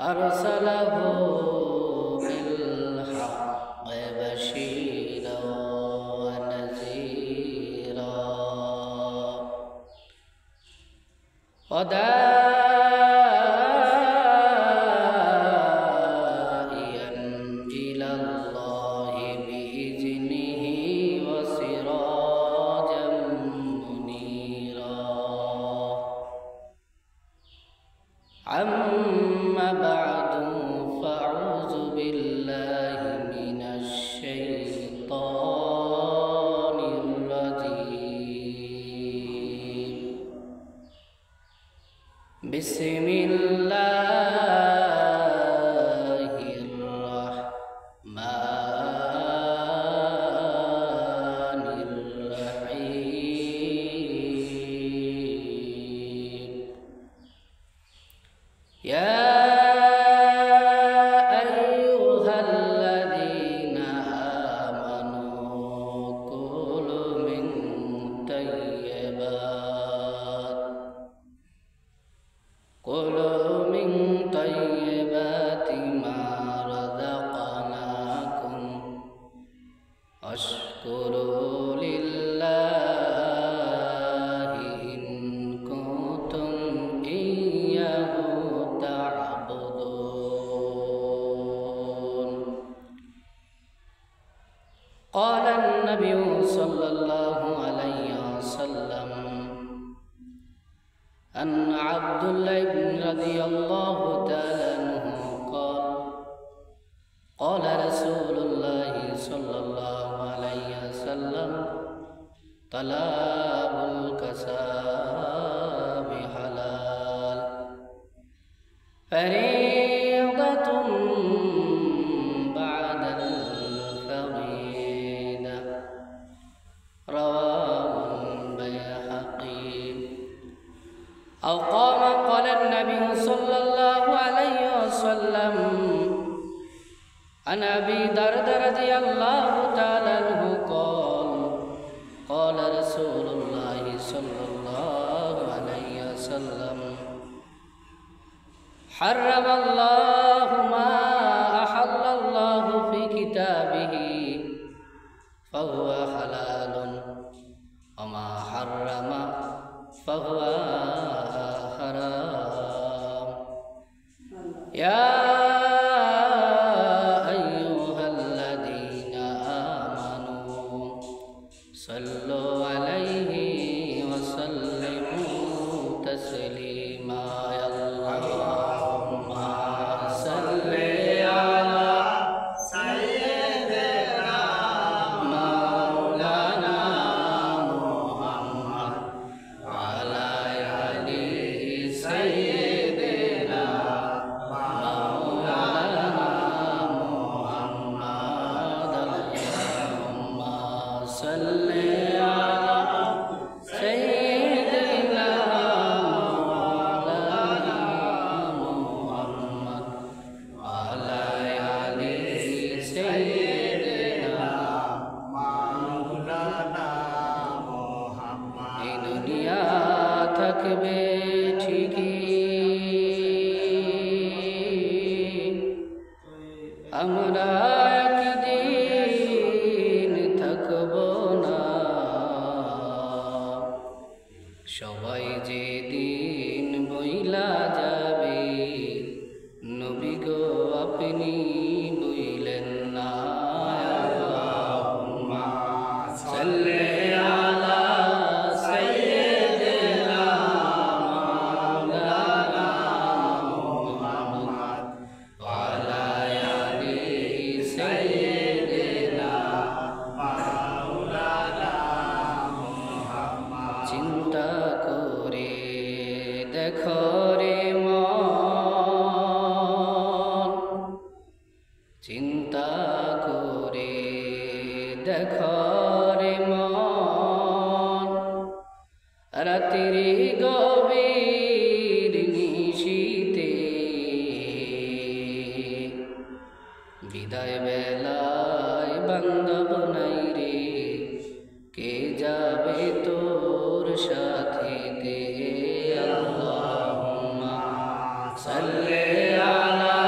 أرسله بالحق بشيرا ونذيرا وداعيا إلى الله بإذنه وسراجا منيرا أما بعد فأعوذ بالله من الشيطان الرجيم بسم الله الرحمن الرحيم يا أيها الذين آمنوا كلوا من طيبات ما رزقناكم واشكروا لله إن كنتم إياه تعبدون. قال النبي صلى الله عليه وسلم أن عبد الله بن رضي الله تعالى عنه قال قال رسول الله صلى الله عليه وسلم طلب الكسب حلال فريضة بعد الفريضة رواه البيهقي. أو قال النبي صلى الله عليه وسلم عن أبي دردة رضي الله تعالى عنه قال قال رسول الله صلى الله عليه وسلم حرم الله ما أحل الله في كتابه فهو حلال وما حرم فهو حرام. يا أيها الذين آمنوا صلوا عليه وسلموا تسليما. اللهم صل على سيدنا مولانا محمد وعلى آل سيدنا مولانا محمد. اللهم صل على سيدنا مولانا محمد وعلى آل سيدنا مولانا محمد. এই দুনিয়া থাকবে ঠিকই, আমরা একদিন থাকব না। সবাই যেদিন বইলা যাবে, নবী গো আপনি বইলেন না। আল্লাহুম্মা সাল্লি আলা সাইয়্যিদিনা মাওলানা মুহাম্মদ ওয়া আলা আলি সাইয়্যিদিনা মাওলানা মুহাম্মদ। চিন্তা করে দেখো রে মন, চিন্তা করে দেখো রে মন, রাতের গভীর নিশীতে বিদায় বেলায় বান্ধব নাই রে, কে যাবে তোর সাথে দে। আল্লাহুম্মা সাল্লি আলা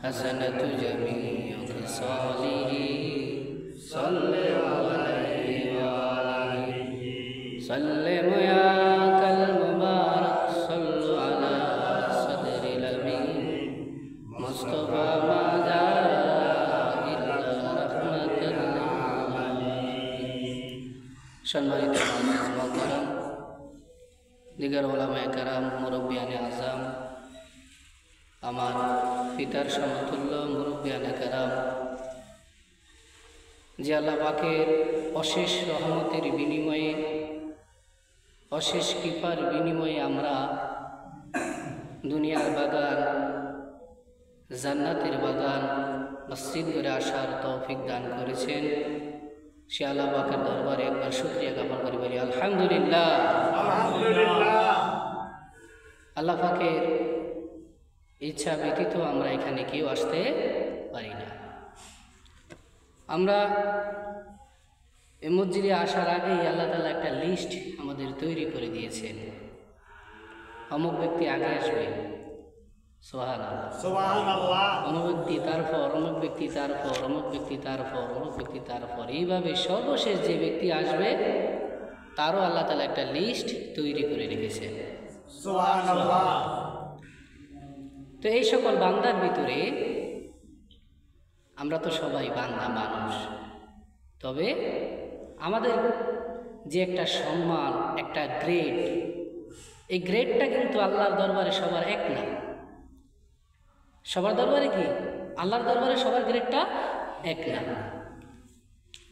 حسنة جميع خصاله صلوا عليه وآله سلم يا كالمبارك صلوا على صدر الأمين مصطفى ما جاء إلا رحمة للعالمين সম্মানিত মুআজ্জিজ দিগার উলামায়ে কেরাম মুরব্বিয়ানে আযম আমার পিতার সমতুল্য মুরব্বিয়ানে কেরাম যে আল্লাহ পাকের অশেষ রহমতের বিনিময়ে অশেষ কৃপার বিনিময়ে আমরা দুনিয়ার বাগান জান্নাতের বাগান মসজিদ করে আসার তৌফিক দান করেছেন সে আল্লাহ পাকের দরবারে একবার শুকরিয়া জ্ঞাপন করি বলি আলহামদুলিল্লাহ। আল্লাহ পাকের ইচ্ছা ব্যতীত আমরা এখানে কেউ আসতে পারি না। আমরা এই মসজিদে আসার আগেই আল্লাহ তাআলা একটা লিস্ট আমাদের তৈরি করে দিয়েছেন, অমুক ব্যক্তি আগে আসবে, সুবহানাল্লাহ, অমুক ব্যক্তি তারপর অমুক ব্যক্তি তারপর অমুক ব্যক্তি তারপর অমুক ব্যক্তি তারপর, এইভাবে সর্বশেষ যে ব্যক্তি আসবে তারও আল্লাহ তাআলা একটা লিস্ট তৈরি করে রেখেছেন, সুবহানাল্লাহ। তো এই সকল বান্দার ভিতরে আমরা তো সবাই বান্দা মানুষ, তবে আমাদের যে একটা সম্মান, একটা গ্রেড, এই গ্রেডটা কিন্তু আল্লাহর দরবারে সবার এক না। সবার দরবারে কি? আল্লাহর দরবারে সবার গ্রেডটা এক না।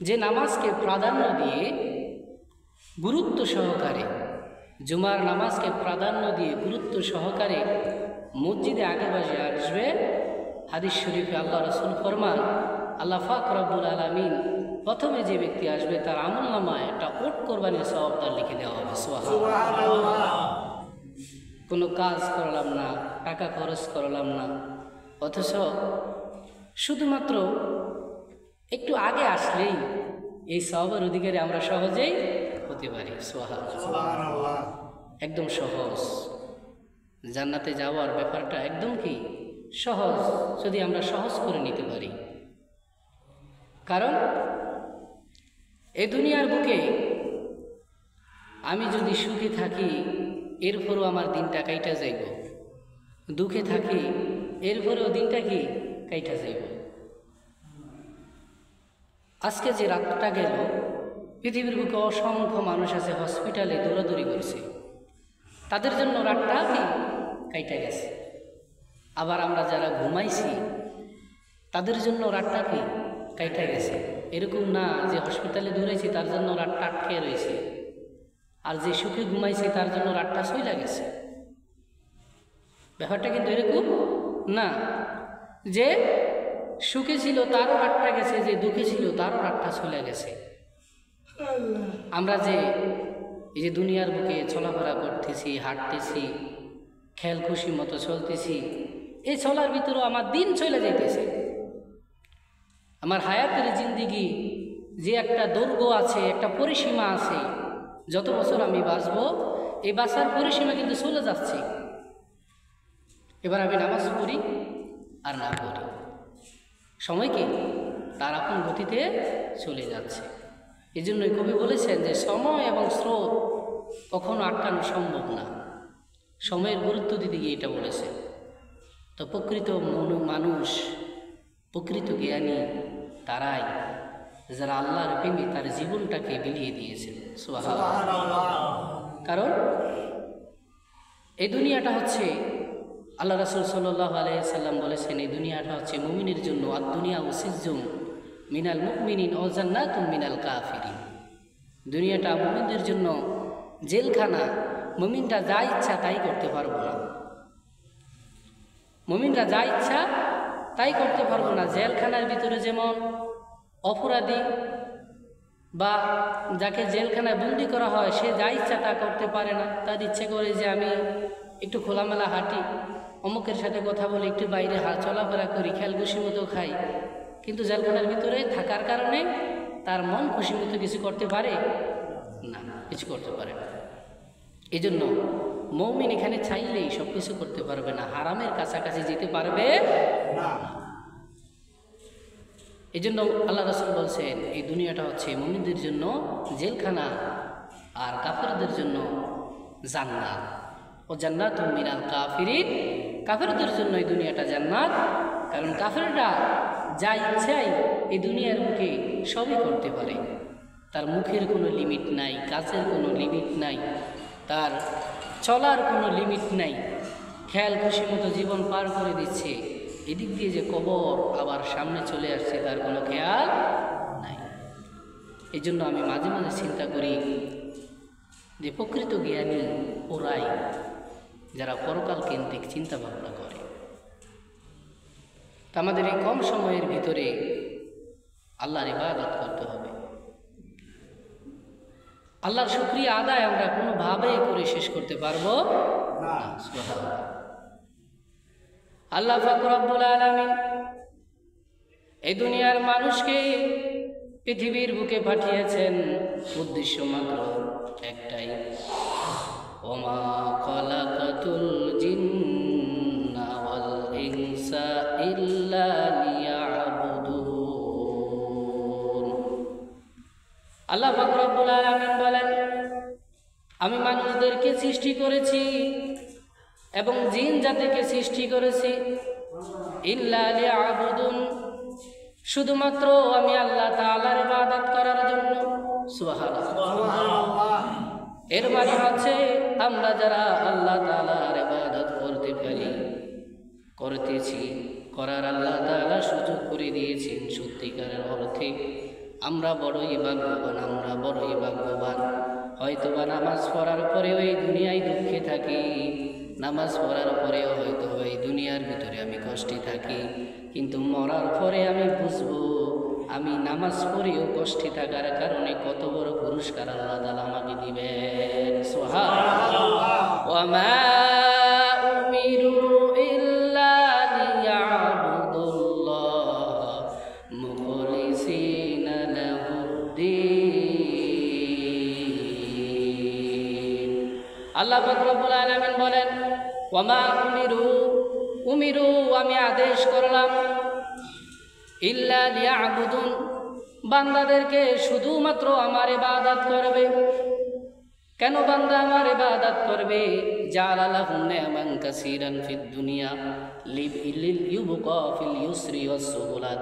যে নামাজকে প্রাধান্য দিয়ে গুরুত্ব সহকারে, জুমার নামাজকে প্রাধান্য দিয়ে গুরুত্ব সহকারে মসজিদে আগে বাজে আসবে, হাদিস শরীফে আল্লাহ রাসূল ফরমান, আল্লাহ পাক রব্বুল আলামিন প্রথমে যে ব্যক্তি আসবে তার আমলনামায় একটা ওট কোরবানির সওয়াব তার লিখে দেওয়া হবে, সুবহানাল্লাহ। কোনো কাজ করলাম না, টাকা খরচ করলাম না, অথচ শুধুমাত্র একটু আগে আসলেই এই সওয়াবের অধিকারী আমরা সহজেই হতে পারি, সুবহানাল্লাহ। একদম সহজ, জান্নাতে যাওয়ার ব্যাপারটা একদম কি সহজ, যদি আমরা সহজ করে নিতে পারি। কারণ এই দুনিয়ার বুকে আমি যদি সুখে থাকি এরপরও আমার দিনটা কাইটা যাইব, দুঃখে থাকি এরপরেও দিনটা কি কাইটা যাইব। আজকে যে রাতটা গেল, পৃথিবীর বুকে অসংখ্য মানুষ আছে হসপিটালে দৌড়াদৌড়ি করছে, তাদের জন্য রাতটা কি কাইটা গেছে। আবার আমরা যারা ঘুমাইছি তাদের জন্য রাতটা কি কাইটা গেছে। এরকম না যে হসপিটালে দৌড়াইছি তার জন্য রাতটা আটকে রয়েছে, আর যে সুখে ঘুমাইছি তার জন্য রাতটা চলে গেছে। ব্যাপারটা কিন্তু এরকম না, যে সুখে ছিল তারও রাতটা গেছে, যে দুঃখে ছিল তারও রাতটা চলে গেছে। আমরা যে এই যে দুনিয়ার বুকে চলাফেরা করতেছি, হাঁটতেছি, খেয়াল খুশি মতো চলতেছি, এই চলার ভিতরেও আমার দিন চলে যাইতেছে। আমার হায়াতের জিন্দিগি যে একটা দৈর্ঘ্য আছে, একটা পরিসীমা আছে, যত বছর আমি বাঁচবো এই বাঁচার পরিসীমা কিন্তু চলে যাচ্ছে। এবার আমি নামাজ পড়ি আর না পড়ি, সময় কি তার আপন গতিতে চলে যাচ্ছে। এই জন্যই কবি বলেছেন যে সময় এবং স্রোত কখনো আটকানো সম্ভব না। সময়ের গুরুত্ব দিতে গিয়ে এটা বলেছে। তো প্রকৃত মানুষ, প্রকৃত জ্ঞানী তারাই যারা আল্লাহর প্রেমে তার জীবনটাকে বিলিয়ে দিয়েছেন, সুবহানাল্লাহ। কারণ এই দুনিয়াটা হচ্ছে, আল্লাহ রাসূল সাল্লাল্লাহু আলাইহি সাল্লাম বলেছেন, এই দুনিয়াটা হচ্ছে মুমিনের জন্য আদ-দুনিয়া সিজ্জুম মিনাল মুমিনিন ওয়া জান্নাতুম মিনাল কাফিরিন। দুনিয়াটা মুমিনদের জন্য জেলখানা, মুমিনরা যা ইচ্ছা তাই করতে পারবো না, মুমিনরা যা ইচ্ছা তাই করতে পারবো না। জেলখানার ভিতরে যেমন অপরাধী বা যাকে জেলখানায় বন্দি করা হয় সে যা ইচ্ছা তা করতে পারে না, তার ইচ্ছে করে যে আমি একটু খোলামেলা হাঁটি, অমুকের সাথে কথা বলে একটু বাইরে চলাফেরা করি, খেয়াল খুশি মতো খাই, কিন্তু জেলখানার ভিতরে থাকার কারণে তার মন খুশি মতো কিছু করতে পারে না, কিছু করতে পারে না। এই জন্য মুমিন এখানে চাইলেই সব কিছু করতে পারবে না, হারামের কাছাকাছি যেতে পারবে না। এই জন্য আল্লাহ রাসূল বলছেন এই দুনিয়াটা হচ্ছে মুমিনদের জন্য জেলখানা আর কাফেরদের জন্য জান্নাত। ও জান্নাতুম মিনাল কাফিরিন, কাফেরদের জন্য এই দুনিয়াটা জান্নাত। কারণ কাফেররা যা ইচ্ছাই এই দুনিয়ার মুখে সবই করতে পারে, তার মুখের কোনো লিমিট নাই, কাজের কোনো লিমিট নাই, তার চলার কোনো লিমিট নাই, খেয়াল খুশি মতো জীবন পার করে দিচ্ছে। এদিক দিয়ে যে কবর আবার সামনে চলে আসছে তার কোনো খেয়াল নাই। এই জন্য আমি মাঝে মাঝে চিন্তা করি যে প্রকৃত জ্ঞানী ওরাই যারা পরকাল কেন্দ্রিক চিন্তা ভাবনা করে। তা আমাদের এই কম সময়ের ভিতরে আল্লাহর ইবাদত করতে হবে। আল্লাহর শুকরিয়া আদায় আমরা কোনোভাবেই করে শেষ করতে পারবো না। সুবহানাল্লাহ। আল্লাহ পাক রব্বুল আলামিন এই দুনিয়ার মানুষকে পৃথিবীর বুকে পাঠিয়েছেন উদ্দেশ্য মাত্র একটাই, ওমা খালাকাতুল জিন্না ওয়াল ইনসা ইল্লা লিয়াবুদুন। আল্লাহ পাক রব্বুল আলামিন বলেন, আমি মানুষদেরকে সৃষ্টি করেছি এবং জিন জাতিকে সৃষ্টি করেছি ইল্লা লিয়াবুদুন, শুধুমাত্র আমি আল্লাহ তাআলার ইবাদত করার জন্য। সুবহানাল্লাহ। এর মানে হচ্ছে আমরা যারা আল্লাহ তাআলার ইবাদত করতে পারি, করতেছি, করার আল্লাহ তাআলা সুযোগ করে দিয়েছেন, সত্যিকারের অর্থে আমরা বড়ই ভাগ্যবান, আমরা বড়ই ভাগ্যবান। হয়তোবা নামাজ পড়ার পরেও এই দুনিয়ায় দুঃখে থাকি, নামাজ পড়ার পরেও হয়তো এই দুনিয়ার ভিতরে আমি কষ্টে থাকি, কিন্তু মরার পরে আমি বুঝবো আমি নামাজ পড়েও কষ্টে থাকার কারণে কত বড় পুরস্কার আল্লাহ তাআলা আমাকে দিবেন। সুবহানাল্লাহ। ওয়া মা উমিরু ইল্লা লিয়াবুদুল্লাহ মুখলিসিনা লাহুদ্দিন। আল্লাহ পাক রব্বুল আলামিন বলেন, ওয়া মা উমিরু আমি আদেশ করলাম ইল্লা লিয়াবুদুন, বান্দাদেরকে শুধুমাত্র আমার ইবাদত করবে। কেন বান্দা আমার ইবাদত করবে? জাআলা লাহুম নি'মান কাসীরান ফিদ দুনিয়া লিইউবকা ফিল ইউসরি ওয়াস সুহুলাত।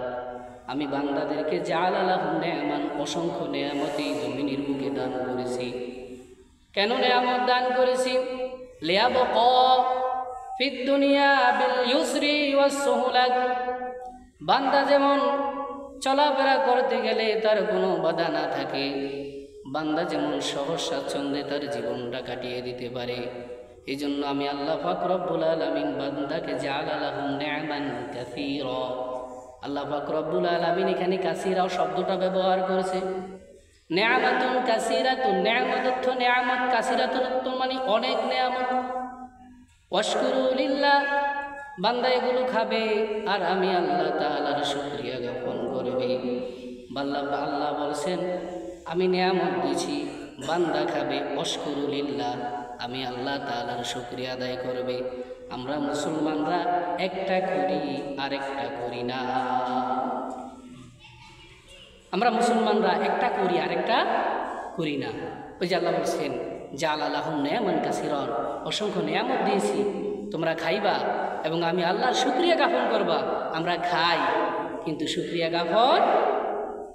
আমি বান্দাদেরকে জাআলা লাহুম নি'মান, অসংখ্য নেয়ামত এই জমিনের বুকে দান করেছি। কেন নেয়ামত দান করেছি? লিয়াবকা ফিদ দুনিয়া বিল ইউসরি ওয়াস সুহুলাত, বান্দা যেমন চলাফেরা করতে গেলে তার কোনো বাধা না থাকে, বান্দা যেমন সহজ স্বাচ্ছন্দ্যে তার জীবনটা কাটিয়ে দিতে পারে। এই জন্য আমি আল্লাহ পাক রব্বুল আলামিন বান্দাকে জাআলা লাহুম নি'মান কাসীরা, আল্লাহ পাক রব্বুল আলামিন এখানে কাসীরা শব্দটা ব্যবহার করেছে। নি'মাতুন কাসীরাতুন, নি'মাত অর্থ নি'মাত, কাসীরাতুন অর্থ মানে অনেক নিয়ামত। ওয়াশকুরু লিল্লাহ, বান্দা এগুলো খাবে আর আমি আল্লাহ তাআলার শুকরিয়া জ্ঞাপন করবে। আল্লাহ বলছেন আমি নিয়ামত দিয়েছি, বান্দা খাবে, ওয়াশকুরু লিল্লাহ, আমি আল্লাহ তাআলার শুকরিয়া আদায় করবে। আমরা মুসলমানরা একটা করি আরেকটা করি না। আমরা মুসলমানরা একটা করি আরেকটা করি না। ওই যে আল্লাহ বলছেন জাআলা লাহুম নি'মান কাসীরান, অসংখ্য নিয়ামত দিয়েছি, তোমরা খাইবা এবং আমি আল্লাহর শুকরিয়া জ্ঞাপন করবা। আমরা খাই কিন্তু শুকরিয়া জ্ঞাপন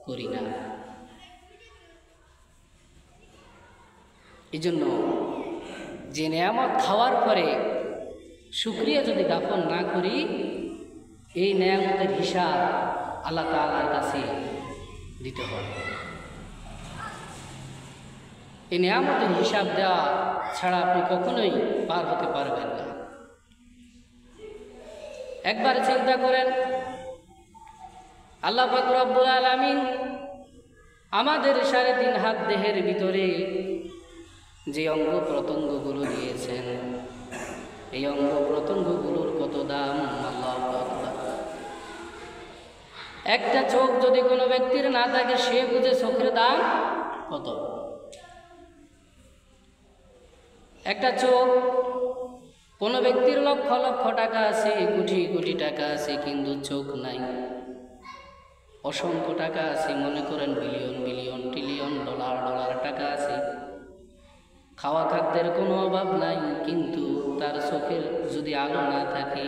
করি না। এই জন্য যে নিয়ামত খাওয়ার পরে শুকরিয়া যদি জ্ঞাপন না করি, এই নিয়ামতের হিসাব আল্লাহ তাআলার কাছে দিতে হবে। এই নিয়ামতের হিসাব দেওয়া ছাড়া আপনি কখনোই পার হতে পারবেন না। একবার চিন্তা করেন, আল্লাহ পাক রব্বুল আলামিন আমাদের 3.5 হাত দেহের ভিতরে যে অঙ্গ প্রত্যঙ্গগুলো দিয়েছেন, এই অঙ্গ প্রত্যঙ্গগুলোর কত দাম! আল্লাহু আকবার। একটা চোখ যদি কোনো ব্যক্তির না থাকে, সে বুঝে চোখের দাম কত। একটা চোখ কোনো ব্যক্তির লক্ষ লক্ষ টাকা আছে, কোটি কোটি টাকা আছে, কিন্তু চোখ নাই। অসংখ্য টাকা আছে, মনে করেন billion billion trillion dollar dollar টাকা আছে, খাওয়া খাদ্যের কোনো অভাব নাই, কিন্তু তার চোখের যদি আলো না থাকে,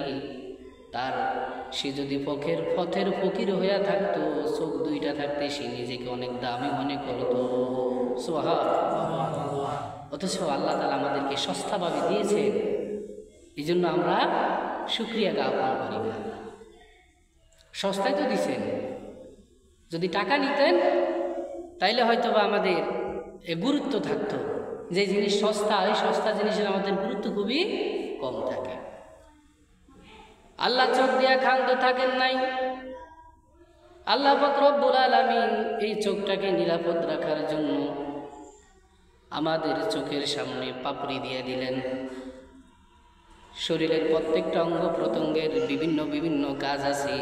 সে যদি পথের ফকির হইয়া থাকতো, চোখ দুইটা থাকতে সে নিজেকে অনেক দামি মনে করতো। সুবহানাল্লাহ। অথচ আল্লাহ তাআলা আমাদেরকে সস্তাভাবে দিয়েছেন, এই জন্য আমরা শুকরিয়া জ্ঞাপন করি না। সস্তায় তো দিছেন, যদি টাকা নিতেন তাইলে হয়তো বা আমাদের গুরুত্ব থাকতো। যে জিনিস সস্তা, এই সস্তা জিনিসের আমাদের গুরুত্ব খুবই কম থাকে। আল্লাহ চোখ দিয়া ক্ষান্ত থাকেন নাই। আল্লাহ পাক রব্বুল আলামিন এই চোখটাকে নিরাপদ রাখার জন্য আমাদের চোখের সামনে পাপড়ি দিয়ে দিলেন। শরীরের প্রত্যেকটা অঙ্গ প্রত্যঙ্গের বিভিন্ন বিভিন্ন কাজ আছে।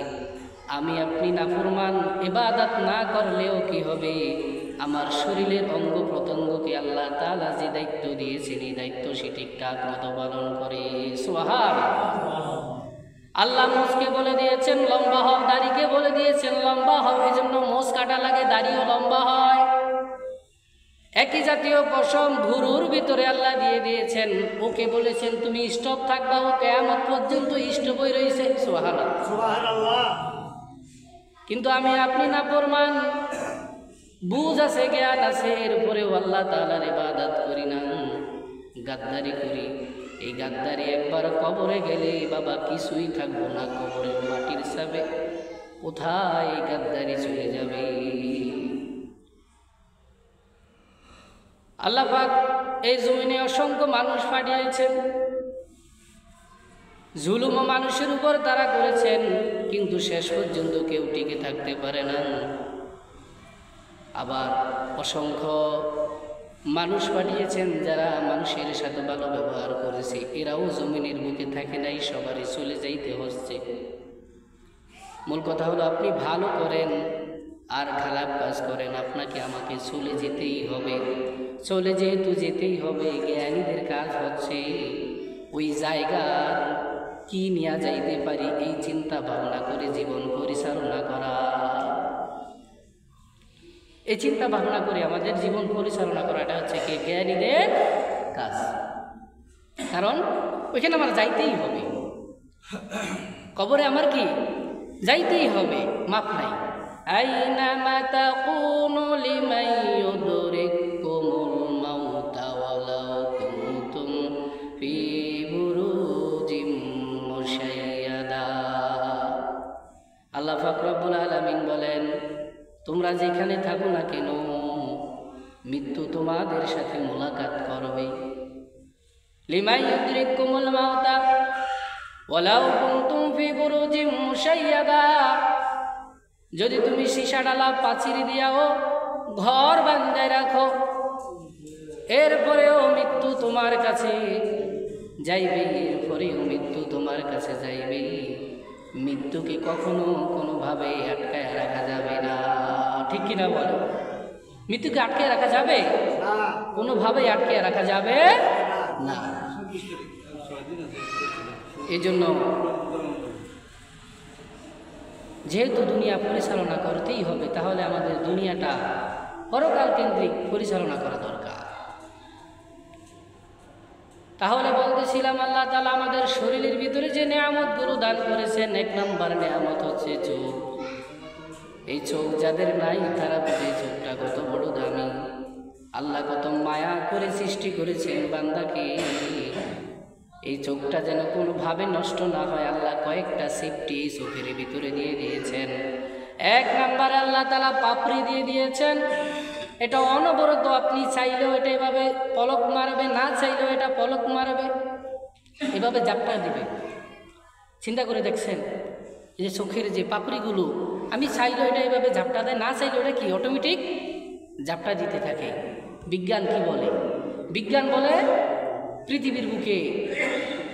আমি আপনি নাফরমান ইবাদত না করলেও কি হবে, আমার শরীরের অঙ্গ প্রত্যঙ্গকে আল্লাহ তাআলা যে দায়িত্ব দিয়েছেন, এই দায়িত্ব সে ঠিকঠাক মতো পালন করে। সুবহানাল্লাহ। আল্লাহ মোষকে বলে দিয়েছেন লম্বা হও, দাড়িকে বলে দিয়েছেন লম্বা হও, এই জন্য মোষ কাটা লাগে, দাড়িও লম্বা হয়। একই জাতীয় পশম ভুরুর ভিতরে আল্লাহ দিয়ে দিয়েছেন, ওকে বলেছেন তুমি স্টপ থাকবা, ও কিয়ামত পর্যন্ত স্টপ হয়ে রয়েছে। সুবহানাল্লাহ। কিন্তু আমি আপনি নাফরমান, বুঝ আছে জ্ঞান আছে, এরপরেও আল্লাহ তাআলার ইবাদত করি না, গাদ্দারি করি। এই গাদ্দারি একবার কবরে গেলে বাবা কিছুই থাকবো না, কবরের মাটির চাবে কোথায় গাদ্দারি চলে যাবে। আল্লাহ পাক এই জমিনে অসংখ্য মানুষ পাঠিয়েছেন, জুলুম মানুষের উপর তারা করেছেন, কিন্তু শেষ পর্যন্ত কেউ টিকে থাকতে পারে না। আবার অসংখ্য মানুষ পাঠিয়েছেন যারা মানুষের সাথে ভালো ব্যবহার করেছে, এরাও জমিনের বুকে থাকে নাই, সবারই চলে যাইতে হচ্ছে। মূল কথা হলো আপনি ভালো করেন আর খারাপ কাজ করেন, আপনাকে আমাকে চলে যেতেই হবে। চলে যেহেতু যেতেই হবে, জ্ঞানীদের কাজ হচ্ছে ওই জায়গার কি নিয়ে যাইতে পারি এই চিন্তা ভাবনা করে জীবন পরিচালনা করা। এই চিন্তা ভাবনা করে আমাদের জীবন পরিচালনা করাটা হচ্ছে কি জ্ঞানীদের কাজ। কারণ ওইখানে আমার যাইতেই হবে, কবরে আমার কি যাইতেই হবে, মাপ নাই। আইনামা তাকুনু লিমান ইউদরিকুমুল মাউতা ওয়ালাউ কুনতুম ফি বুরুজিম মুশাইয়াদা। আল্লাহ পাক রব্বুল আলামিন বলেন, তোমরা যেখানে থাকো না কেন, মৃত্যু তোমাদের সাথে মোলাকাত করবে। লিমান ইউদরিকুমুল মাউতা ওয়ালাউ কুনতুম ফি বুরুজিম মুশাইয়াদা। যদি তুমি সীসা ডালা পাচিরি দিয়াও ঘর বান্ধায় রাখো, এরপরেও মৃত্যু তোমার কাছে যাইবে, এরপরেও মৃত্যু তোমার কাছে যাইবে। মৃত্যুকে কখনো কোনোভাবে আটকায় রাখা যাবে না, ঠিক কিনা বলো? মৃত্যুকে আটকে রাখা যাবে? কোনোভাবেই আটকে রাখা যাবে না। এই জন্য যেহেতু দুনিয়া পরিচালনা করতেই হবে, তাহলে আমাদের দুনিয়াটা পরকাল কেন্দ্রিক পরিচালনা করা দরকার। তাহলে বলতেছিলাম আল্লাহ তাআলা আমাদের শরীরের ভিতরে যে নেয়ামতগুলো দান করেছেন, এক নম্বর নেয়ামত হচ্ছে চোখ। এই চোখ যাদের নাই তারা বুঝে চোখটা কত বড় দামি। আল্লাহ কত মায়া করে সৃষ্টি করেছেন বান্দাকে, এই চোখটা যেন কোনোভাবে নষ্ট না হয়, আল্লাহ কয়েকটা সেফটি এই চোখের ভিতরে দিয়ে দিয়েছেন। এক নম্বরে আল্লাহ তাআলা পাপড়ি দিয়ে দিয়েছেন, এটা অনবরত আপনি চাইলেও এটা এভাবে পলক মারবে, না চাইলেও এটা পলক মারবে, এভাবে জাপটা দিবে। চিন্তা করে দেখছেন এই যে চোখের যে পাপড়িগুলো, আমি চাইলেও এটা এভাবে ঝাপটা দেয়, না চাইলেও এটা কি অটোমেটিক ঝাপটা দিতে থাকে। বিজ্ঞান কি বলে? বিজ্ঞান বলে পৃথিবীর বুকে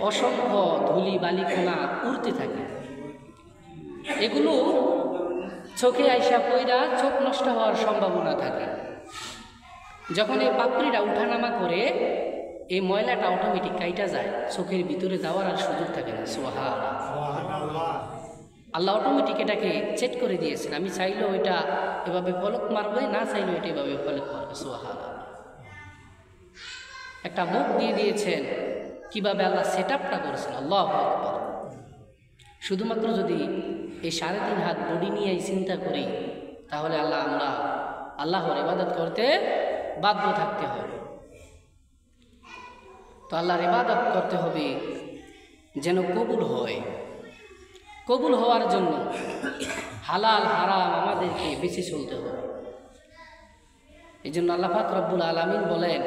অসংখ্য ধূলি বালিকণা উড়তে থাকে, এগুলো চোখে আইসা পইরা চোখ নষ্ট হওয়ার সম্ভাবনা থাকে। যখন এই পাপড়িটা উঠানামা করে এই ময়লাটা অটোমেটিক কাইটা যায়, চোখের ভিতরে যাওয়ার আর সুযোগ থাকে না। সুবহানাল্লাহ। আল্লাহ অটোমেটিক এটাকে চেক করে দিয়েছেন, আমি চাইলেও এটা এভাবে পলক মারবে, না চাইলেও এটা এভাবে পলক মারবে। সুবহানাল্লাহ। একটা মুখ দিয়ে দিয়েছেন, কিভাবে আল্লাহ সেট আপটা করেছেন, আল্লাহু আকবার। শুধুমাত্র যদি এই 3.5 হাত বডি নিয়ে চিন্তা করি, তাহলে আমরা আল্লাহর ইবাদত করতে বাধ্য থাকতে হবে। তো আল্লাহর ইবাদত করতে হবে যেন কবুল হয়। কবুল হওয়ার জন্য হালাল হারাম আমাদেরকে বেঁচে চলতে হবে। এই জন্য আল্লাহ পাক রব্বুল আলামিন বলেন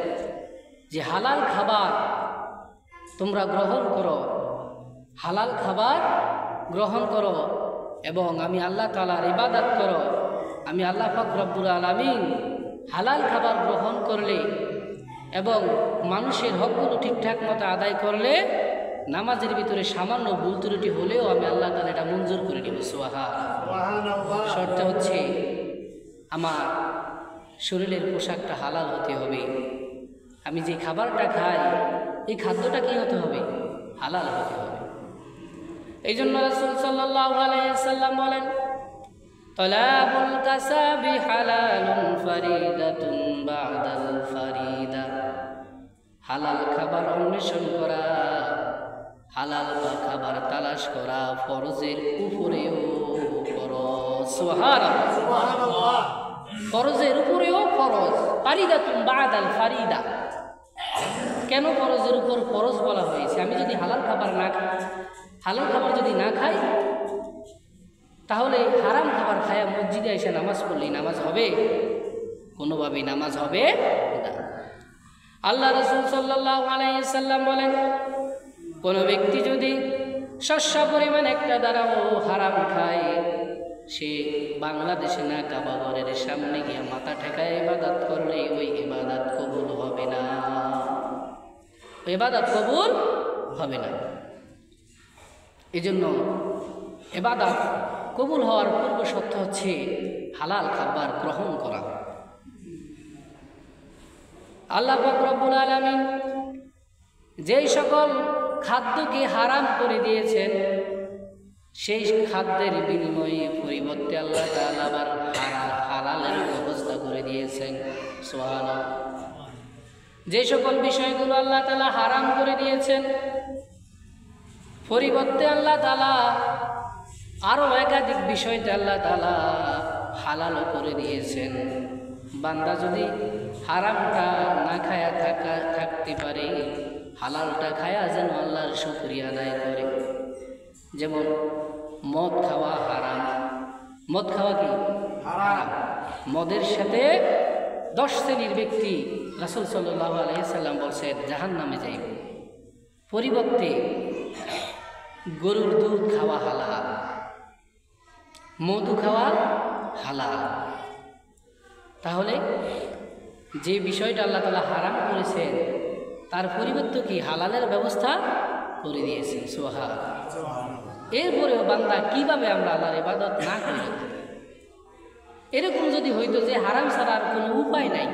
যে হালাল খাবার তোমরা গ্রহণ করো, হালাল খাবার গ্রহণ করো এবং আমি আল্লাহ তাআলার ইবাদত করো। আমি আল্লাহ পাক রব্বুল আলামিন হালাল খাবার গ্রহণ করলে এবং মানুষের হকগুলো ঠিকঠাক মতো আদায় করলে, নামাজের ভিতরে সামান্য ভুল ত্রুটি হলেও আমি আল্লাহ তাআলা এটা মঞ্জুর করে দিব। সুবহানাল্লাহ। শর্ত হচ্ছে আমার শরীরের পোশাকটা হালাল হতে হবে। আমি যে খাবারটা খাই এই খাদ্যটা কি হতে হবে? হালাল হতে হবে। এই জন্য রাসূল সাল্লাল্লাহু আলাইহি ওয়াসাল্লাম বলেন, তালাবুল কাসাবি হালালুন ফারিদাতুন বা'দাল ফারিদা। হালাল খাবার অন্বেষণ করা, হালাল খাবার তালাশ করা ফরজের উপরেও ফরজ। সুবহানাল্লাহ। ফরজের উপরেও ফরজ। ফারিদাতুন বা'দাল ফারিদা। কেন ফরজের উপর ফরজ বলা হয়েছে? আমি যদি হালাল খাবার না খাই, হালাল খাবার যদি না খাই, তাহলে হারাম খাবার খায়া মসজিদে এসে নামাজ পড়লেই নামাজ হবে? কোনোভাবেই নামাজ হবে না। আল্লাহ রাসূল সাল্লাল্লাহু আলাইহি ওয়াসাল্লাম বলেন, কোন ব্যক্তি যদি শস্য পরিমাণ একটা দ্বারাও হারাম খায়, সে বাংলাদেশে না কাবা ঘরের সামনে গিয়ে মাথা ঠেকায় ইবাদত করলে ওই ইবাদত কবুল হবে না। ওই ইবাদত কবুল হবে না। এজন্য ইবাদত কবুল হওয়ার পূর্ব শর্ত হচ্ছে হালাল খাবার গ্রহণ করা। আল্লাহ পাক রব্বুল আলামিন যেই সকল খাদ্যকে হারাম করে দিয়েছেন, সেই খাদ্যের বিনিময়ে পরিবর্তে আল্লাহ তাআলা আবার হালালের ব্যবস্থা করে দিয়েছেন। সুবহানাল্লাহ। যে সকল বিষয়গুলো আল্লাহ তাআলা হারাম করে দিয়েছেন, পরিবর্তে আল্লাহ তাআলা আরও একাধিক বিষয়তে আল্লাহ তাআলা হালালও করে দিয়েছেন। বান্দা যদি হারামটা না খায়া থাকতে পারে, হালালটা খায়া যেন আল্লাহর শুকরিয়া আদায় করে। যেমন মদ খাওয়া হারাম। মদ খাওয়া কি হারাম? মদের সাথে 10 শ্রেণীর ব্যক্তি রাসূল সাল্লাল্লাহু আলাইহি সাল্লাম বলছেন জাহান্নামে যাইবে। পরিবর্তে গরুর দুধ খাওয়া হালাল, মধু খাওয়া হালাল। তাহলে যে বিষয়টা আল্লাহ তাআলা হারাম করেছেন তার পরিবর্তে কি হালালের ব্যবস্থা করে দিয়েছেন। সুবহানাল্লাহ। এরপরেও বান্দা কিভাবে আমরা আল্লাহর ইবাদত না করি? এরকম যদি হইতো যে হারাম ছাড়া আর কোনো উপায় নাই,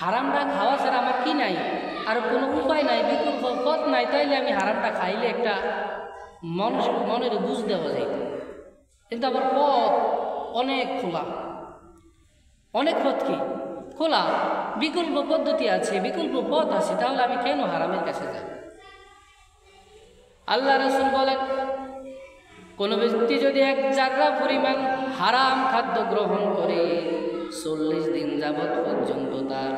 হারামটা খাওয়া ছাড়া আমার কি নাই, আর কোনো উপায় নাই, বিকল্প পথ নাই, তাইলে আমি হারামটা খাইলে একটা মনের বুঝ দেওয়া যাইত। কিন্তু আমার পথ অনেক খোলা, অনেক পথ কি খোলা, বিকল্প পদ্ধতি আছে, বিকল্প পথ আছে, তাহলে আমি কেন হারামের কাছে যাব? আল্লাহ রাসূল বলেন, কোন ব্যক্তি যদি 1 জাররা পরিমাণ হারাম খাদ্য গ্রহণ করে 40 দিন যাবৎ পর্যন্ত তার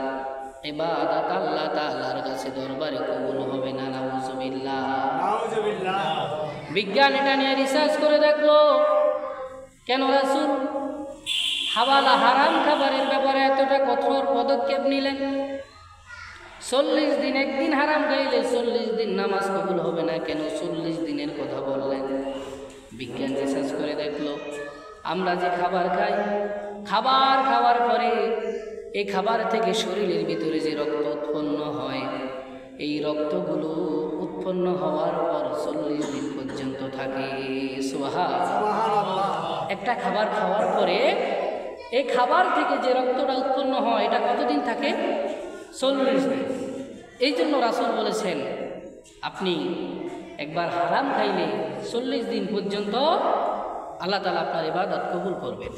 ইবাদত আল্লাহ তাআলার কাছে দরবারে কবুল হবে না। নাউযুবিল্লাহ। বিজ্ঞান এটা নিয়ে রিসার্চ করে দেখলো, কেন রাসূল হারাম খাবারের ব্যাপারে এতটা কঠোর পদক্ষেপ নিলেন? 40 দিন, একদিন হারাম খাইলে 40 দিন নামাজ কবুল হবে না, কেন 40 দিনের কথা বললেন? বিজ্ঞান রিসার্চ করে দেখলো, আমরা যে খাবার খাই, খাবার খাওয়ার পরে এই খাবার থেকে শরীরের ভিতরে যে রক্ত উৎপন্ন হয়, এই রক্তগুলো উৎপন্ন হওয়ার পর 40 দিন পর্যন্ত থাকে। সুবহানাল্লাহ। একটা খাবার খাওয়ার পরে এই খাবার থেকে যে রক্তটা উৎপন্ন হয় এটা কতদিন থাকে? 40 দিন। এই জন্য রাসূল বলেছেন আপনি একবার হারাম খাইলে 40 দিন পর্যন্ত আল্লাহ তাআলা আপনার ইবাদত কবুল করবেন।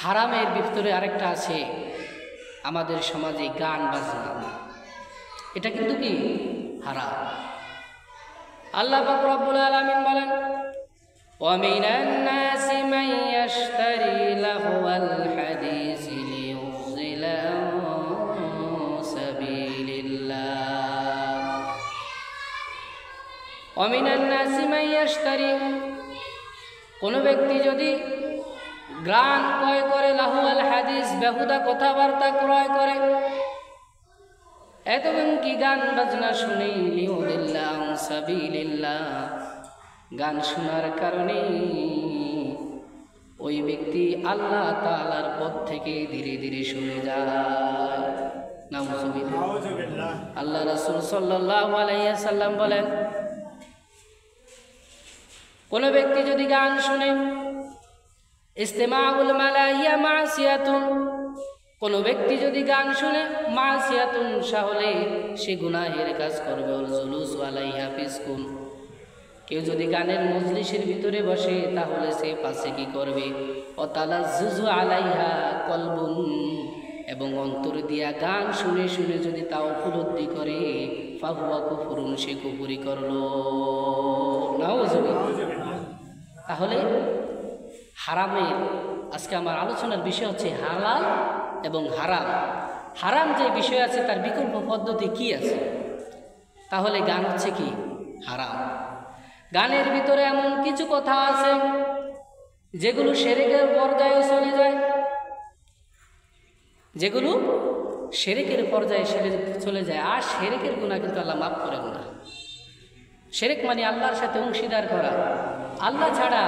হারামের ভিতরে আরেকটা আছে আমাদের সমাজে গান বাজনা, এটা কিন্তু কি হারাম। আল্লাহ পাক রব্বুল আলামিন বলেন ওয়ামিনান নাসি মান ইয়াশতারি লাহওয়াল হাদিসি লিয়ুযিলা সাবিলিল্লাহ। ওয়ামিনান নাসি মান ইয়াশতারি, কোন ব্যক্তি যদি গান ক্রয় করে, লাহওয়াল হাদিস বেহুদা কথাবার্তা ক্রয় করে, এমনকি গান বাজনা শুনে, লিয়ুযিল্লা সাবিলিল্লাহ, গান শোনার কারণে ওই ব্যক্তি আল্লাহ তাআলার পথ থেকে ধীরে ধীরে সরে যায়। নাউযুবিল্লাহ। আল্লাহ রাসূল সাল্লাল্লাহু আলাইহি ওয়াসাল্লাম বলেন কোন ব্যক্তি যদি গান শুনে, ইস্তিমাউল মালাহিয়া মাসিয়াতুন, কোন ব্যক্তি যদি গান শুনে, মাসিয়াতুন তাহলে সে গুনাহের কাজ করবে। ওয়াল জুলুসু আলাইহা ফিসকুন, কেউ যদি গানের মজলিসের ভিতরে বসে তাহলে সে পাশে কি করবে। ও তালাজ্জুজু আলাইহা কলবুন, এবং অন্তর দিয়া গান শুনে শুনে যদি তা উপলব্ধি করে, ফাহুয়া কুফরুন, সে কুফরি করলো। নাউযুবিল্লাহ। তাহলে হারামের আজকে আমার আলোচনার বিষয় হচ্ছে হালাল এবং হারাম। হারাম যে বিষয় আছে তার বিকল্প পদ্ধতি কি আছে? তাহলে গান হচ্ছে কি হারাম। গানের ভিতরে এমন কিছু কথা আছে যেগুলো শিরকের পর্যায়ে চলে যায়, যেগুলো শিরকের পর্যায়ে চলে যায়। আর শিরকের গুনাহ কিন্তু আল্লাহ মাফ করেন না। শিরক মানে আল্লাহর সাথে অংশীদার করা, আল্লাহ ছাড়া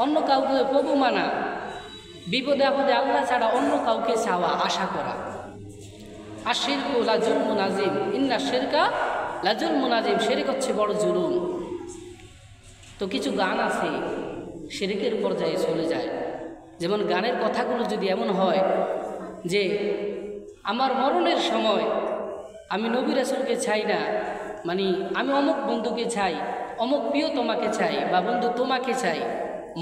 অন্য কাউকে প্রভু মানা, বিপদে আপদে আল্লাহ ছাড়া অন্য কাউকে চাওয়া, আশা করা। আর শিরকু লাজুলমুন আযীম, ইন্না শিরকা লাজুলমুন আযীম, শিরক হচ্ছে বড় জুলুম। তো কিছু গান আছে শিরকের পর্যায়ে চলে যায়। যেমন গানের কথাগুলো যদি এমন হয় যে আমার মরণের সময় আমি নবী রাসূলকে চাই না, মানে আমি অমুক বন্ধুকে চাই, অমুক প্রিয় তোমাকে চাই, বা বন্ধু তোমাকে চাই।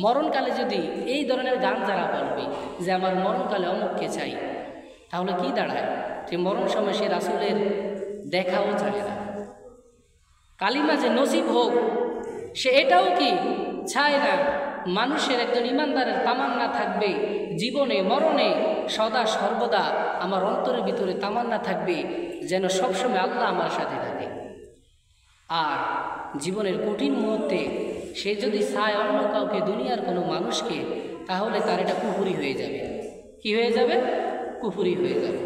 মরণকালে যদি এই ধরনের গান যারা বলবে যে আমার মরণকালে অমুককে চাই, তাহলে কি দাঁড়ায়? যে মরণ সময় সে রাসূলের দেখাও চায় না। কালিমা যে নসিব হোক সে এটাও কি চায় না। মানুষের একজন ইমানদারের তামান্না থাকবে জীবনে মরণে সদা সর্বদা আমার অন্তরের ভিতরে তামান্না থাকবে যেন সবসময় আল্লাহ আমার সাথে থাকে। আর জীবনের কঠিন মুহূর্তে সে যদি চায় অন্য কাউকে, দুনিয়ার কোনো মানুষকে, তাহলে তার এটা কুফরি হয়ে যাবে। কি হয়ে যাবে? কুফরি হয়ে যাবে।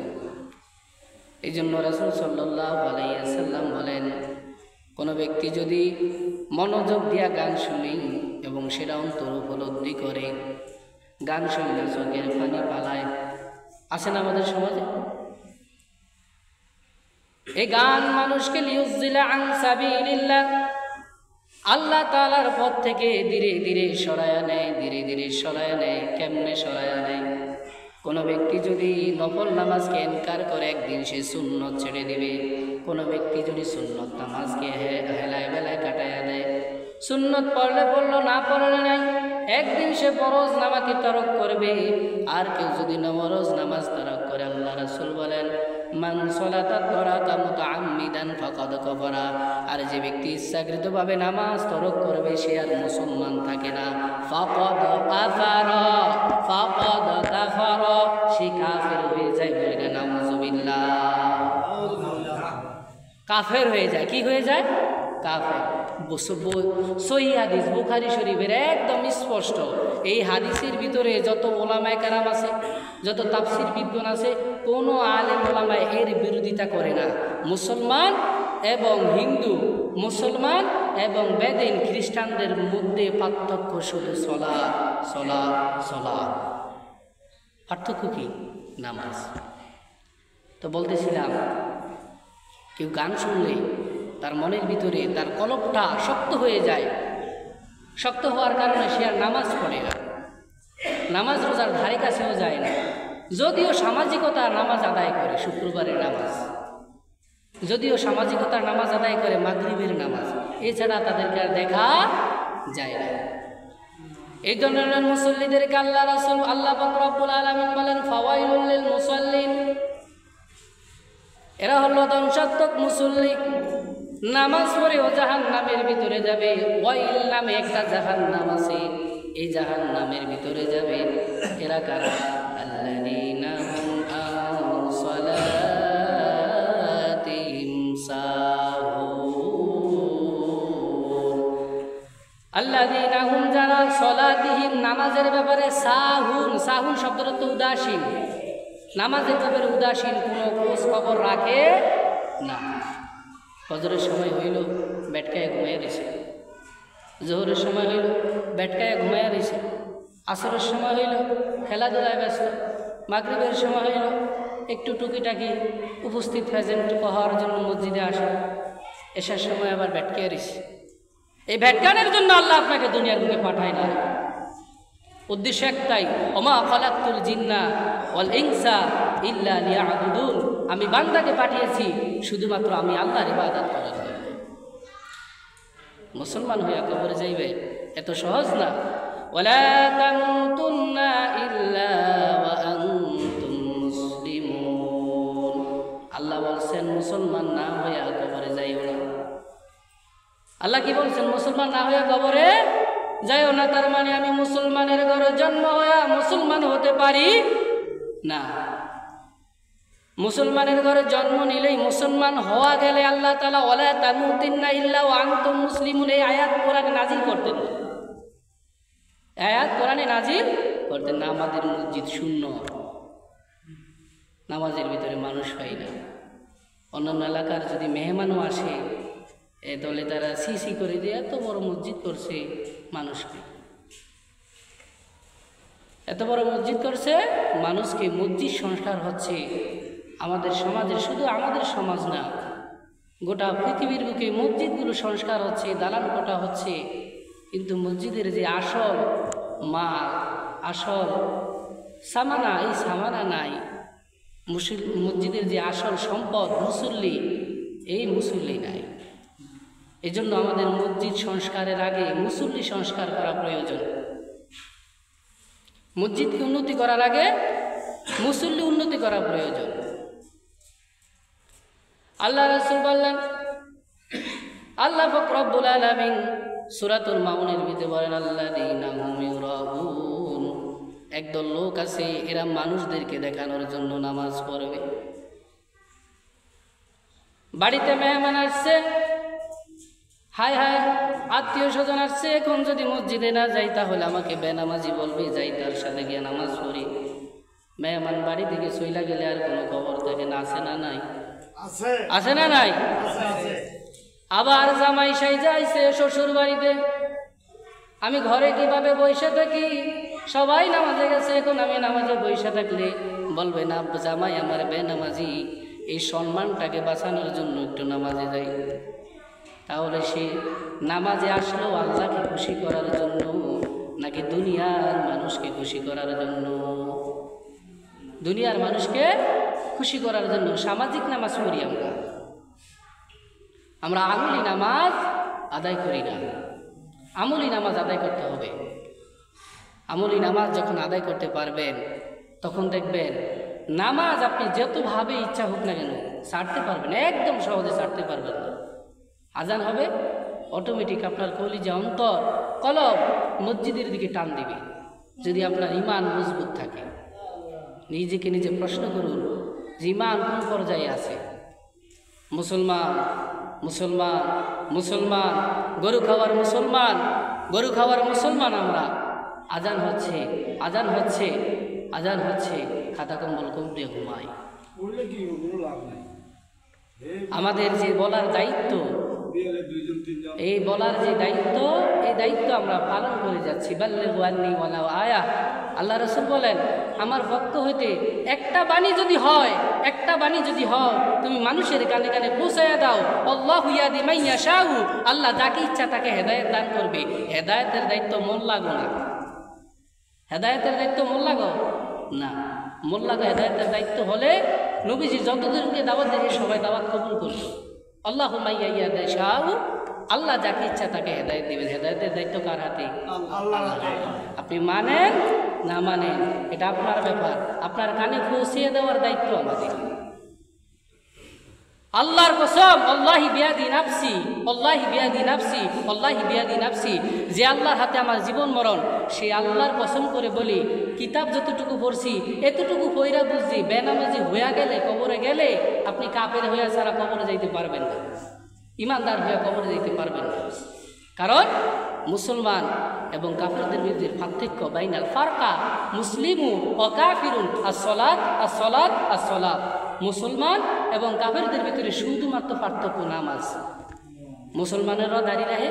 এই জন্য রাসূল সাল্লাল্লাহু আলাইহি ওয়াসাল্লাম বলেন কোনো ব্যক্তি যদি মনোযোগ দিয়া গান শুনে এবং সেটা অন্তর উপলব্ধি করে, গান শুনলে চোখের পানি পালায়, আছে না আমাদের সমাজে? এই গান মানুষকে লিয়ুযিলা আন সাবিলিল্লাহ, আল্লাহ তাআলার পথ থেকে ধীরে ধীরে সরায়া নেয়, ধীরে ধীরে সরায়া নেয়। কেমনে সরায়া নেয়? কোনো ব্যক্তি যদি নফল নামাজকে ইনকার করে, একদিন সে সুন্নত ছেড়ে দিবে। কোনো ব্যক্তি যদি সুন্নত নামাজকে হেলায় বেলায় কাটাইয়া দেয়, সুন্নত পড়লে পড়লো, না পড়লে নাই, একদিন সে ফরজ নামাজকে তরক করবে। আর কেউ যদি ফরজ নামাজ তরক করে, আল্লাহ রাসূল বলেন মান সালাতা তারাকা মুতাআম্মিদান ফাকাদ কাফারা, আর যে ব্যক্তি ইচ্ছাকৃতভাবে নামাজ তরক করবে সে আর মুসলমান থাকে না। ফাকাদ কাফারা, ফাকাদ কাফারা, সে কাফের হয়ে যায়। বলে নাউযুবিল্লাহ, কাফের হয়ে যায়। কি হয়ে যায়? কাফের। সহিহ হাদিস বুখারী শরীফের একদম স্পষ্ট। এই হাদিসের ভিতরে যত ওলামায়ে কেরাম আছে, যত তাফসীর বিদ্বান আছে, কোনো আলেম ওলামা এর বিরোধিতা করে না। মুসলমান এবং হিন্দু, মুসলমান এবং বেদিন খ্রিস্টানদের মধ্যে পার্থক্য শুধু সালাত, সালাত, সালাত। পার্থক্য কি? নামাজ। তো বলতেছিলাম কেউ গান শুনলে তার মনের ভিতরে তার কলবটা শক্ত হয়ে যায়। শক্ত হওয়ার কারণে সে আর নামাজ পড়ে না, নামাজ রোজার ধারে কাছেও যায় না। যদিও সামাজিকতার নামাজ আদায় করে, শুক্রবারের নামাজ, যদিও সামাজিকতার নামাজ আদায় করে, মাগরিবের নামাজ, এছাড়া তাদেরকে আর দেখা যায় না। এই ধরনের মুসল্লিদেরকে আল্লাহ রাসূল আল্লাহ পাক রব্বুল আলামিন বলেন ফাওয়াইলুল লিল মুসাল্লিন, এরা হলো ধ্বংসাত্মক মুসল্লি, নামাজ পড়েও জাহান্নামের ভিতরে যাবে। ওয়াইল নামে একটা জাহান্নাম আছে, এই জাহান্নামের ভিতরে যাবে। এরা কারা? আল্লাযীনা হুম আন সালাতিহিম সাহুন, আল্লাযীনা হুম যারা সালাতিহিম নামাজের ব্যাপারে সাহুন, সাহুন শব্দের অর্থ উদাসীন, নামাজের ব্যাপারে উদাসীন, কোনো খোঁজ খবর রাখে না। ফজরের সময় হইল বেটকায় ঘুমাইয়া রয়েছে, জোহরের সময় হইল বেটকায় ঘুমাইয়া রয়েছে, আসরের সময় হইল খেলাধুলায় ব্যস্ত, মাগরিবের সময় হইল একটু টুকিটাকি উপস্থিত প্রেজেন্ট হওয়ার জন্য মসজিদে আসে, এসার সময় আবার বেটকায় রয়েছে। এই ভ্যাটকানের জন্য আল্লাহ আপনাকে দুনিয়ার বুকে পাঠায় না। উদ্দেশ্য একটাই, ওমা খালাকতুল জিন্না ওয়াল ইনসা ইল্লা লিয়াবুদুন, আমি বান্দাকে পাঠিয়েছি শুধুমাত্র আমি আল্লাহর ইবাদত করার জন্য। মুসলমান হইয়া কবরে যাইবে এত সহজ না। ওয়ালা তামুতুন্না ইল্লা ওয়া আনতুম মুসলিমুন, আল্লাহ বলছেন মুসলমান না হইয়া কবরে যাইও না। আল্লাহ কি বলছেন? মুসলমান না হইয়া কবরে যাইও না। তার মানে আমি মুসলমানের ঘরে জন্ম হইয়া মুসলমান হতে পারি না। মুসলমানের ঘরে জন্ম নিলেই মুসলমান হওয়া গেলে আল্লাহ তাআলা ওয়ালা তামুতুন্না ইল্লা ওয়া আনতুম মুসলিমুন এই আয়াত কোরআনে নাজিল করতেন, আয়াত কোরআনে নাজিল করতেন না। আমাদের মসজিদ শূন্য, নামাজের ভিতরে মানুষ হয় না। অন্যান্য এলাকার যদি মেহমানও আসে এ দলে তারা সিসি করে দিয়ে এত বড় মসজিদ করছে, মানুষকে এত বড় মসজিদ করছে মানুষকে। মসজিদ সংস্কার হচ্ছে আমাদের সমাজের, শুধু আমাদের সমাজ না, গোটা পৃথিবীর বুকে মসজিদগুলো সংস্কার হচ্ছে, দালান কোটা হচ্ছে। কিন্তু মসজিদের যে আসল মাল, আসল সামানা, এই সামানা নাই। মসজিদের যে আসল সম্পদ মুসল্লি, এই মুসল্লি নাই। এই জন্য আমাদের মসজিদ সংস্কারের আগে মুসল্লি সংস্কার করা প্রয়োজন। মসজিদকে উন্নতি করার আগে মুসল্লি উন্নতি করা প্রয়োজন। আল্লাহ রাসূল বললেন, আল্লাহ পাক রব্বুল আলামিন সূরাতুল মাউনের ভিতরে বলেন আল্লাযীনা হুম ইউরাউন, একদল লোক আছে এরা মানুষদেরকে দেখানোর জন্য নামাজ পড়বে। বাড়িতে মেহমান আসছে, হায় হায় আত্মীয় স্বজন আসছে, এখন যদি মসজিদে না যাই তাহলে আমাকে বেনামাজি বলবে, যাই তার সাথে গিয়ে নামাজ পড়ি। মেহমান বাড়ি থেকে চইলা গেলে আর কোনো খবর থাকে না, আছে না নাই? আছে না নাই? আবার জামাই সাইজা আইছে শ্বশুর বাড়িতে, আমি ঘরে কিভাবে বসে থাকি, সবাই নামাজে গেছে, এখন আমি নামাজে বসে থাকলে বলবে না জামাই আমার বেনামাজি। এই সম্মানটাকে বাঁচানোর জন্য একটু নামাজে যাই। তাহলে সে নামাজে আসলো আল্লাহকে খুশি করার জন্য নাকি দুনিয়ার মানুষকে খুশি করার জন্য? দুনিয়ার মানুষকে খুশি করার জন্য। সামাজিক নামাজ পড়ি আমরা আমলি নামাজ আদায় করি না। আমলি নামাজ আদায় করতে হবে। আমলি নামাজ যখন আদায় করতে পারবেন তখন দেখবেন নামাজ আপনি যতভাবে ইচ্ছা হোক না কেন ছাড়তে পারবেন, একদম সহজে ছাড়তে পারবেন না। আজান হবে অটোমেটিক আপনার কলিজা অন্তর কলব মসজিদের দিকে টান দিবে, যদি আপনার ঈমান মজবুত থাকে। নিজেকে নিজে প্রশ্ন করুন যে ঈমান কোন পর্যায়ে আছে। মুসলমান মুসলমান মুসলমান, গরু খাওয়ার মুসলমান, গরু খাওয়ার মুসলমান আমরা। আজান হচ্ছে আজান হচ্ছে আজান হচ্ছে, খাতা কম্বল কমতে ঘুমাই। আমাদের যে বলার দায়িত্ব, এই বলার যে দায়িত্ব, এই দায়িত্ব আমরা পালন করে যাচ্ছি। বাল্লিগু আন্নী ওয়ালাউ আয়া। আল্লাহ রাসূল বলেন আমার পক্ষ হইতে একটা বাণী যদি হয়, একটা বাণী যদি হয় তুমি মানুষের কানে কানে পৌঁছায়া দাও। আল্লাহু ইয়াহদি মান ইয়াশাউ, আল্লাহ যাকে ইচ্ছা তাকে হেদায়েত দান করবে। হেদায়েতের দায়িত্ব মন লাগো না, হেদায়েতের দায়িত্ব মন লাগো না। মোল্লাকে হেদায়েতের দায়িত্ব হলে নবীজি যতজনকে দাওয়াত দিয়ে সবাই দাওয়াত কবুল করবে। আল্লাহুম্মা ইয়া দাশাউ, আল্লাহ যাকে ইচ্ছা তাকে হেদায়েত দিবেন। হেদায়েতের দায়িত্ব কার হাতে? আল্লাহর। আপনি মানেন না মানেন এটা আপনার ব্যাপার, আপনার কানে পৌঁছিয়ে দেওয়ার দায়িত্ব আমাদের। আল্লাহর কসম, আল্লাহি বিয়াদি নাফসি, আল্লাহি বিয়াদি নাফসি, আল্লাহি বিয়াদি নাফসি, যে আল্লাহর হাতে আমার জীবন মরণ, সে আল্লাহর কসম করে বলি, কিতাব যতটুকু পড়ছি এতটুকু পইরা বুঝছি, বেনামাজি হইয়া গেলে কবরে গেলে আপনি কাফের হইয়া ছাড়া কবরে যাইতে পারবেন না, ইমানদার হইয়া কবরে যাইতে পারবেন না। কারণ মুসলমান এবং কাফেরদের মধ্যে পার্থক্য, বাইনাল ফারকা মুসলিমু ও কাফিরুন as-সালাত as-সালাত as-সালাত। মুসলমান এবং কাফেরদের ভিতরে শুধুমাত্র পার্থক্য নামাজ। মুসলমানেরও দাড়ি রাখে,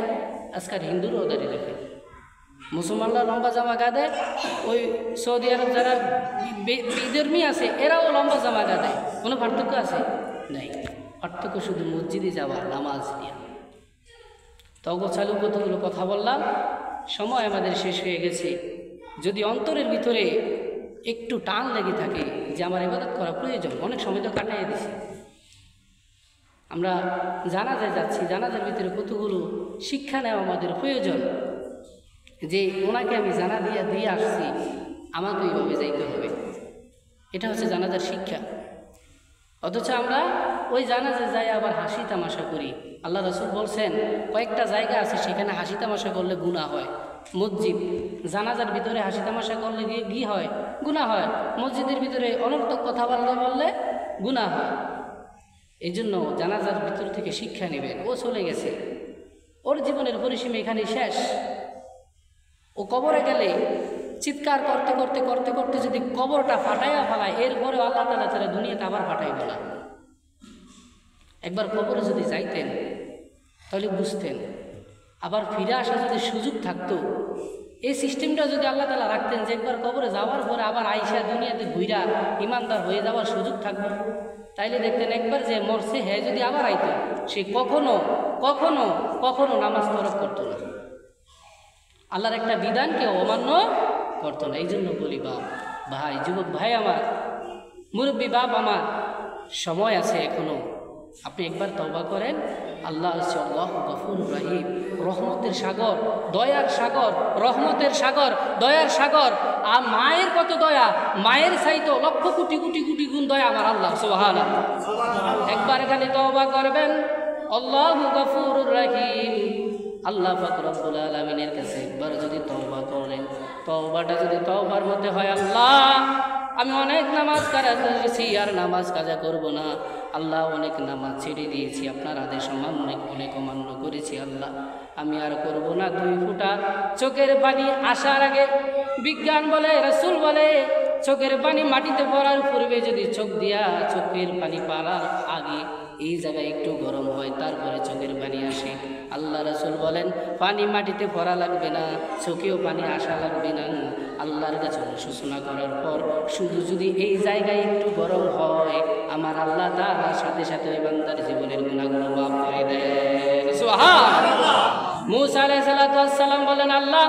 আজকাল হিন্দুরও দাড়ি রাখে। মুসলমানরা লম্বা জামা গায়ে, ওই সৌদি আরব যারা বিধর্মী আছে এরাও লম্বা জামা গায়ে। কোনো পার্থক্য আছে? নাই। পার্থক্য শুধু মসজিদে যাওয়া, নামাজ নিয়ে। তবে চালু কতগুলো কথা বললাম, সময় আমাদের শেষ হয়ে গেছে। যদি অন্তরের ভিতরে একটু টান লেগে থাকে যে আমার ইবাদত করা প্রয়োজন, অনেক সময় তো কাটাইয়া দিছি। আমরা জানাজায় যাচ্ছি, জানাজার ভিতরে কতগুলো শিক্ষা নেওয়া আমাদের প্রয়োজন, যে ওনাকে আমি জানা দিয়ে আসছি, আমাকে এইভাবে যাইতে হবে। এটা হচ্ছে জানাজার শিক্ষা। অথচ আমরা ওই জানাজা যাই আবার হাসি তামাশা করি। আল্লাহ রাসূল বলছেন কয়েকটা জায়গা আছে সেখানে হাসি তামাশা করলে গুনাহ হয়। মসজিদ, জানাজার ভিতরে হাসি তামাশা করলে কি হয়? গুনাহ হয়। মসজিদের ভিতরে অনর্থক কথা বললে গুনাহ হয়। এই জন্য জানাজার ভিতর থেকে শিক্ষা নেবেন। ও চলে গেছে, ওর জীবনের পরিসীমা এখানে শেষ। ও কবরে গেলে চিৎকার করতে করতে করতে করতে যদি কবরটা ফাটাইয়া ফেলায়, এরপরে আল্লাহ তাআলা তারা দুনিয়াতে আবার ফাটাইব না। একবার কবরে যদি যাইতেন তাহলে বুঝতেন। আবার ফিরে আসা যদি সুযোগ থাকতো, এই সিস্টেমটা যদি আল্লাহ তাআলা রাখতেন যে একবার কবরে যাওয়ার পরে আবার আইসা দুনিয়াতে ঘুরা ইমানদার হয়ে যাওয়ার সুযোগ থাকবে, তাইলে দেখতেন একবার যে মরছে হ্যাঁ যদি আবার আইতো, সে কখনো কখনো কখনো নামাজ তরক করতো না, আল্লাহর একটা বিধানকে অমান্য করতো না। এই জন্য বলি বাপ ভাই, যুবক ভাই আমার, মুরব্বী বাপ আমার, সময় আছে এখনো। আপনি একবার তওবা করেন। আল্লাহ হচ্ছে আল্লাহু গফুরুর রহিম, রহমতের সাগর, দয়ার সাগর, রহমতের সাগর, দয়ার সাগর। আর মায়ের কত দয়া, মায়ের চাইতো লক্ষ কোটি কোটি কোটি গুণ দয়া আমার আল্লাহ সুবহানাল্লাহ। একবার খালি তওবা করবেন, আল্লাহু গফুরুর রহিম, আল্লাহ পাক রব্বুল আলামিনের কাছে একবার যদি তওবা করেন, তওবাটা যদি তওবার মধ্যে হয়, আল্লাহ আমি অনেক নামাজ কাজা করেছি আর নামাজ কাজা করব না, আল্লাহ অনেক নামাজ ছেড়ে দিয়েছি, আপনার আদেশ অনেক অমান্য করেছি, আল্লাহ আমি আর করব না। 2 ফোঁটা চোখের পানি আসার আগে, বিজ্ঞান বলে, রাসূল বলে, চোখের পানি মাটিতে পড়ার পূর্বে যদি চোখ দিয়া চোখের পানি পাড়ার আগে এই জায়গায় একটু গরম হয়, তারপরে চোখের পানি আসে। আল্লাহ রাসূল বলেন পানি মাটিতে পড়া লাগবে না, চোখেও পানি আসা লাগবে না। আল্লাহর কাছে অনুশোচনা করার পর শুধু যদি এই জায়গায় একটু গরম হয়, আমার আল্লাহ তাআলার সাথে সাথে ওই বান্দার জীবনের গুনাহগুলো মাফ করে দেন। সুবহানাল্লাহ। মূসা আলাইহিস সালাম বলেন, আল্লাহ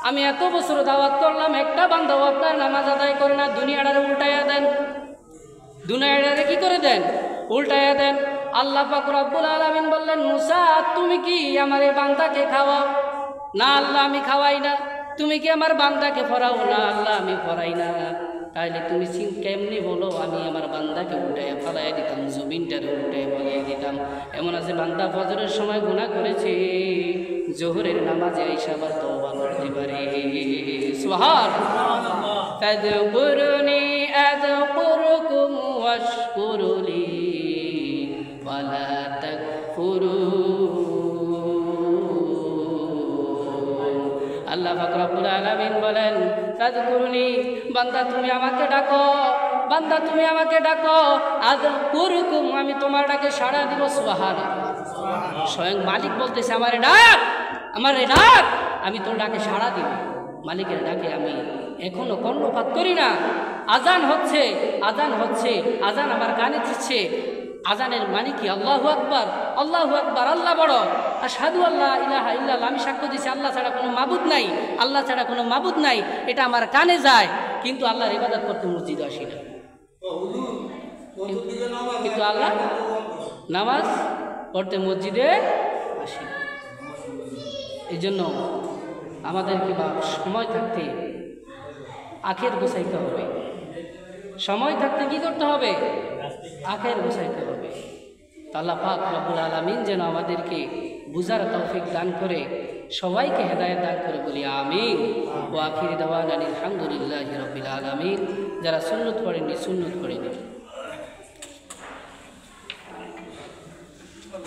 আমি এত বছর দাওয়াত করলাম, একটা বান্দাও আপনার নামাজ আদায় করে না, দুনিয়াটারে উল্টাইয়া দেন। দুনিয়াটারে কি করে দেন? উল্টাইয়া দেন। আল্লাহ পাক রব্বুল আলামিন বললেন, মূসা তুমি কি আমার এই বান্দাকে খাওয়াও? না আল্লাহ আমি খাওয়াই না। তুমি কি আমার বান্দাকে ফরাও? না আল্লাহ আমি ফরাই না। তাইলে তুমি কেমনি বলো আমি আমার বান্দাকে উল্টাইয়া ফেলাই দিতাম, জমিনটারে উল্টাইয়া ফেলাই দিতাম। এমন আছে বান্দা ফজরের সময় গুনাহ করেছে, জোহরের নামাজে আইসা আবার তওবা করতে পারে। সুবহানাল্লাহ। ফাযকুরুনি আযকুরকুম ওয়াশকুরুলি ওয়ালা তাকফুরুন। আল্লাহ পাক রব্বুল আলামিন বলেন, ফাযকুরুনি, বান্দা তুমি আমাকে ডাকো, বান্দা তুমি আমাকে ডাকো, আযকুরকুম, আমি তোমার ডাকে সাড়া দিব। সুবহানাল্লাহ। স্বয়ং মালিক বলতেছে আমারে ডাক, আমারে ডাক, আমি তোর ডাকে সাড়া দিব। মালিকের ডাকে আমি এখনো কর্ণপাত করি না। আজান হচ্ছে, আজান হচ্ছে, আজান আমার কানে দিচ্ছে। আজানের মানে কি? আল্লাহু আকবার, আল্লাহু আকবার, আল্লাহ বড়, আশহাদু আল্লা ইলাহা ইল্লাল্লাহ, আমি সাক্ষ্য দিছি আল্লাহ ছাড়া কোনো মাবুদ নাই, আল্লাহ ছাড়া কোনো মাবুদ নাই, এটা আমার কানে যায়, কিন্তু আল্লাহর ইবাদত করতে মসজিদে আসি না। কিন্তু আল্লাহ নামাজ পড়তে মসজিদে আসি না। এই জন্য আমাদেরকে বা সময় থাকতে আখের গোছাইতে হবে। সময় থাকতে কি করতে হবে? আখের গোছাইতে হবে। আল্লাহ পাক রব্বুল আলামিন যেন আমাদেরকে বুঝার তৌফিক দান করে, সবাইকে হেদায়েত দান করে, বলি আমিন। ও আখির দাওয়ানা আলহামদুলিল্লাহি রাব্বিল আলামিন। যারা সুন্নত পড়েননি সুন্নত পড়ে নিন।